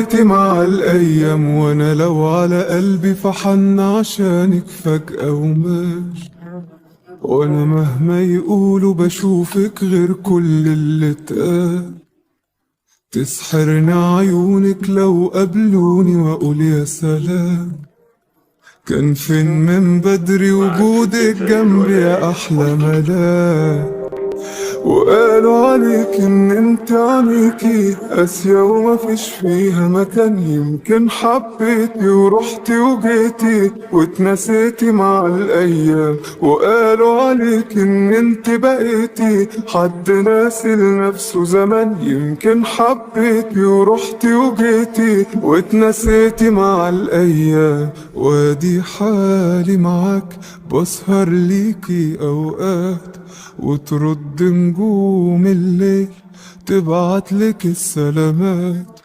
ونسيتي مع الأيام، وأنا لو على قلبي فحن عشانك فجأة وماشي. وأنا مهما يقولوا بشوفك غير كل اللي اتقال. تسحرني عيونك لو قابلوني وأقول يا سلام. كان فين من بدري وجودك جنبي يا أحلى ملاك. وقالوا عليك ان انت عليكي قاسية ومفيش فيها مكان. يمكن حبيتي ورحتي وجيتي واتنسيتي مع الايام. وقالوا عليك ان انت بقيتي حد ناسي لنفسه زمان. يمكن حبيتي ورحتي وجيتي واتنسيتي مع الايام. وادي حالي معاك بسهر ليكي اوقات، وترد نجوم الليل تبعتلك السلامات.